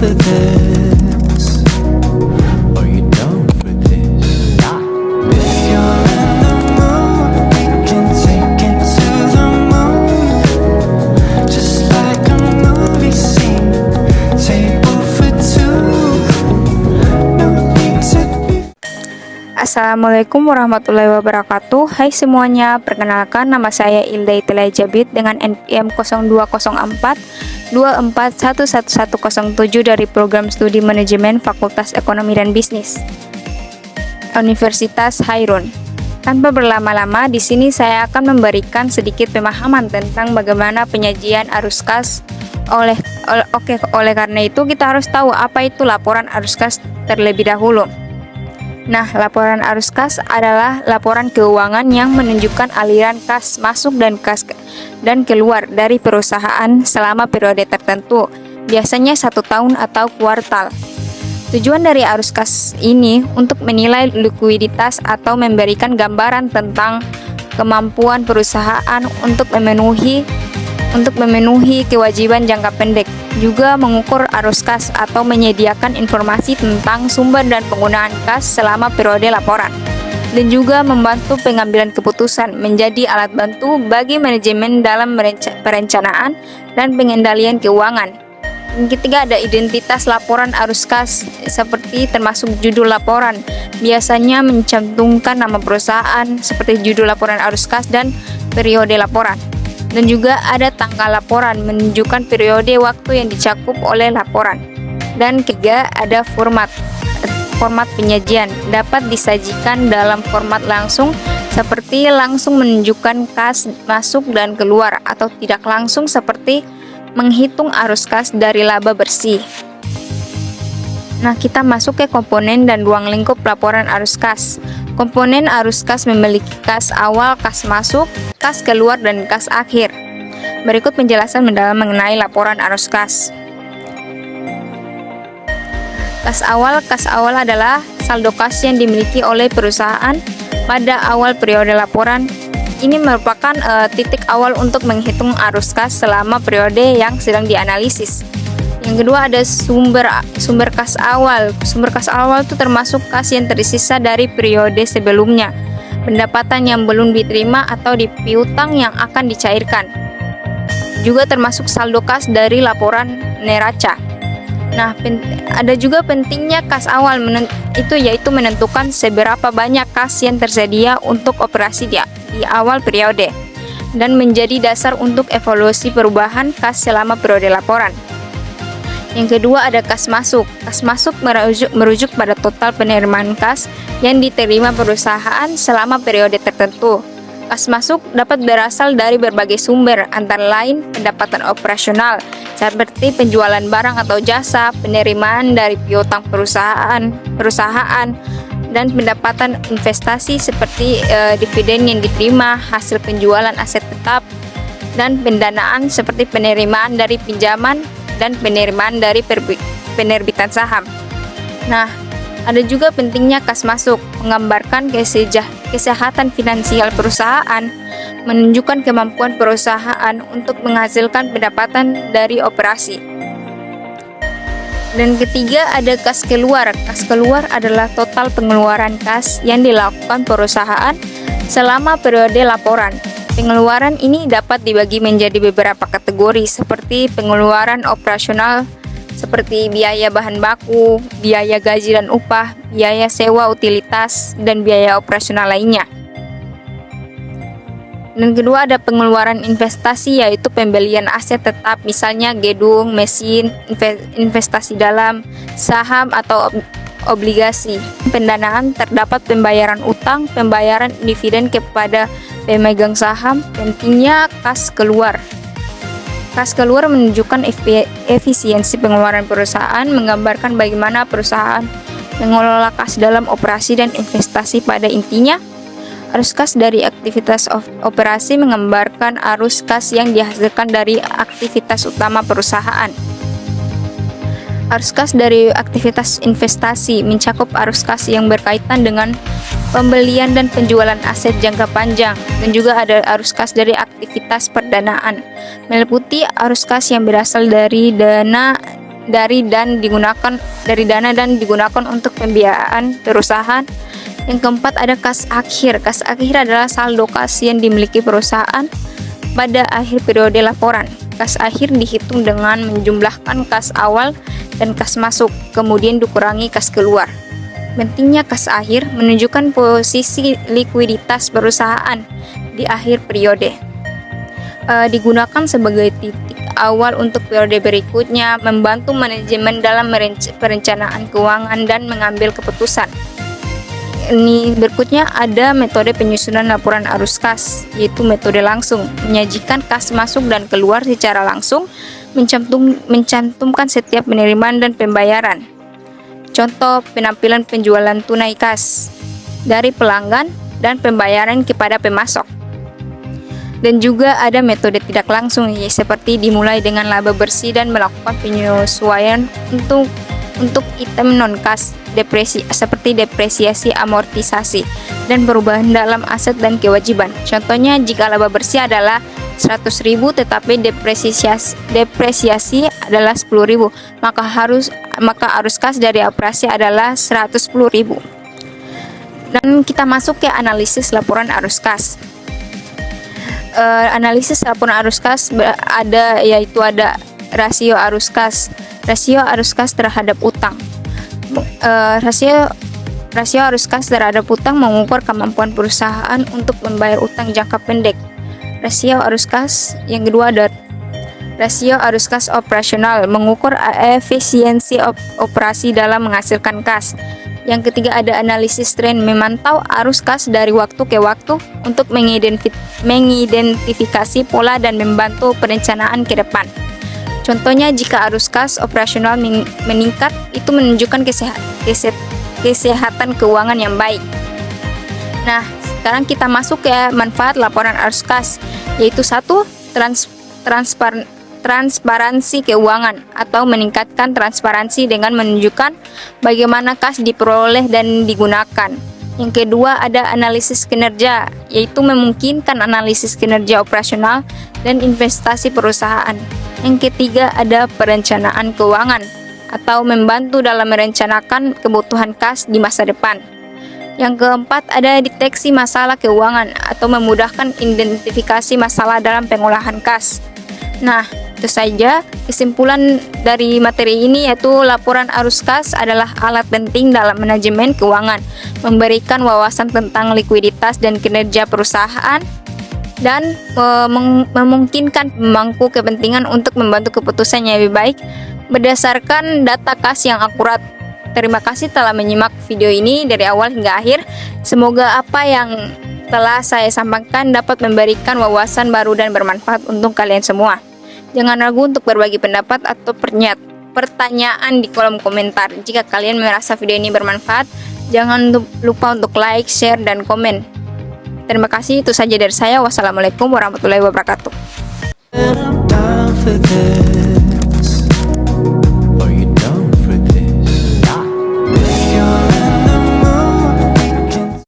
for this? Are you down for this? If you're in the mood, we can take it to the moon. Just like a movie scene, table for two. No need to be. Assalamualaikum warahmatullahi wabarakatuh. Hai semuanya, perkenalkan nama saya Ilda Itilia Jabid dengan NPM 0204 24111107 dari Program Studi Manajemen Fakultas Ekonomi dan Bisnis Universitas Hairun. Tanpa berlama-lama, di sini saya akan memberikan sedikit pemahaman tentang bagaimana penyajian arus kas. Oleh karena itu kita harus tahu apa itu laporan arus kas terlebih dahulu. Nah, laporan arus kas adalah laporan keuangan yang menunjukkan aliran kas masuk dan keluar dari perusahaan selama periode tertentu, biasanya 1 tahun atau kuartal. Tujuan dari arus kas ini untuk menilai likuiditas atau memberikan gambaran tentang kemampuan perusahaan untuk memenuhi kewajiban jangka pendek, juga mengukur arus kas atau menyediakan informasi tentang sumber dan penggunaan kas selama periode laporan, dan juga membantu pengambilan keputusan, menjadi alat bantu bagi manajemen dalam perencanaan dan pengendalian keuangan. Yang ketiga ada identitas laporan arus kas, seperti termasuk judul laporan, biasanya mencantumkan nama perusahaan seperti judul laporan arus kas dan periode laporan. Dan juga ada tanggal laporan, menunjukkan periode waktu yang dicakup oleh laporan. Dan ketiga ada format penyajian, dapat disajikan dalam format langsung, seperti langsung menunjukkan kas masuk dan keluar, atau tidak langsung seperti menghitung arus kas dari laba bersih. Nah, kita masuk ke komponen dan ruang lingkup laporan arus kas. Komponen arus kas memiliki kas awal, kas masuk, kas keluar, dan kas akhir. Berikut penjelasan mendalam mengenai laporan arus kas. Kas awal adalah saldo kas yang dimiliki oleh perusahaan pada awal periode laporan. Ini merupakan titik awal untuk menghitung arus kas selama periode yang sedang dianalisis. Yang kedua ada sumber kas awal. Sumber kas awal itu termasuk kas yang tersisa dari periode sebelumnya, pendapatan yang belum diterima atau piutang yang akan dicairkan. Juga termasuk saldo kas dari laporan neraca. Nah, ada juga pentingnya kas awal, yaitu menentukan seberapa banyak kas yang tersedia untuk operasi di awal periode, dan menjadi dasar untuk evaluasi perubahan kas selama periode laporan. Yang kedua ada kas masuk. Kas masuk merujuk pada total penerimaan kas yang diterima perusahaan selama periode tertentu. Kas masuk dapat berasal dari berbagai sumber, antara lain pendapatan operasional seperti penjualan barang atau jasa, penerimaan dari piutang perusahaan, dan pendapatan investasi seperti dividen yang diterima, hasil penjualan aset tetap, dan pendanaan seperti penerimaan dari pinjaman dan penerimaan dari penerbitan saham. Nah, ada juga pentingnya kas masuk, menggambarkan kesehatan finansial perusahaan, menunjukkan kemampuan perusahaan untuk menghasilkan pendapatan dari operasi. Dan ketiga ada kas keluar. Kas keluar adalah total pengeluaran kas yang dilakukan perusahaan selama periode laporan. Pengeluaran ini dapat dibagi menjadi beberapa kategori, seperti pengeluaran operasional seperti biaya bahan baku, biaya gaji dan upah, biaya sewa utilitas, dan biaya operasional lainnya. Dan kedua ada pengeluaran investasi, yaitu pembelian aset tetap, misalnya gedung, mesin, investasi dalam saham atau obligasi. Pendanaan terdapat pembayaran utang, pembayaran dividen kepada pemegang saham. Pentingnya kas keluar. Kas keluar menunjukkan efisiensi pengeluaran perusahaan, menggambarkan bagaimana perusahaan mengelola kas dalam operasi dan investasi. Pada intinya, arus kas dari aktivitas operasi menggambarkan arus kas yang dihasilkan dari aktivitas utama perusahaan. Arus kas dari aktivitas investasi mencakup arus kas yang berkaitan dengan pembelian dan penjualan aset jangka panjang, dan juga ada arus kas dari aktivitas perdanaan, meliputi arus kas yang berasal dari dana dari dana dan digunakan untuk pembiayaan perusahaan. Yang keempat ada kas akhir. Kas akhir adalah saldo kas yang dimiliki perusahaan pada akhir periode laporan. Kas akhir dihitung dengan menjumlahkan kas awal dan kas masuk, kemudian dikurangi kas keluar. Pentingnya kas akhir menunjukkan posisi likuiditas perusahaan di akhir periode. Digunakan sebagai titik awal untuk periode berikutnya, membantu manajemen dalam perencanaan keuangan dan mengambil keputusan. Ini berikutnya ada metode penyusunan laporan arus kas, yaitu metode langsung, menyajikan kas masuk dan keluar secara langsung, mencantumkan setiap penerimaan dan pembayaran. Contoh penampilan penjualan tunai kas dari pelanggan dan pembayaran kepada pemasok. Dan juga ada metode tidak langsung, seperti dimulai dengan laba bersih dan melakukan penyesuaian untuk item non kas seperti depresiasi, amortisasi, dan perubahan dalam aset dan kewajiban. Contohnya, jika laba bersih adalah 100.000 tetapi depresiasi adalah 10.000, maka arus kas dari operasi adalah 110.000. Dan kita masuk ke analisis laporan arus kas. Analisis laporan arus kas ada rasio arus kas. Rasio arus kas terhadap utang. Rasio arus kas terhadap utang mengukur kemampuan perusahaan untuk membayar utang jangka pendek. Rasio arus kas yang kedua ada rasio arus kas operasional, mengukur efisiensi operasi dalam menghasilkan kas. Yang ketiga ada analisis tren, memantau arus kas dari waktu ke waktu untuk mengidentifikasi pola dan membantu perencanaan ke depan. Contohnya, jika arus kas operasional meningkat, itu menunjukkan kesehatan keuangan yang baik. Nah, sekarang kita masuk ke manfaat laporan arus kas, yaitu 1. Transparansi keuangan atau meningkatkan transparansi dengan menunjukkan bagaimana kas diperoleh dan digunakan. Yang kedua ada analisis kinerja, yaitu memungkinkan analisis kinerja operasional dan investasi perusahaan. Yang ketiga ada perencanaan keuangan atau membantu dalam merencanakan kebutuhan kas di masa depan. Yang keempat ada deteksi masalah keuangan atau memudahkan identifikasi masalah dalam pengolahan kas. Nah, itu saja kesimpulan dari materi ini, yaitu laporan arus kas adalah alat penting dalam manajemen keuangan, memberikan wawasan tentang likuiditas dan kinerja perusahaan, dan memungkinkan pemangku kepentingan untuk membantu keputusan yang lebih baik berdasarkan data kas yang akurat. Terima kasih telah menyimak video ini dari awal hingga akhir. Semoga apa yang telah saya sampaikan dapat memberikan wawasan baru dan bermanfaat untuk kalian semua. Jangan ragu untuk berbagi pendapat atau pertanyaan di kolom komentar. Jika kalian merasa video ini bermanfaat, jangan lupa untuk like, share, dan komen. Terima kasih, itu saja dari saya. Wassalamualaikum warahmatullahi wabarakatuh. And I'm down for this.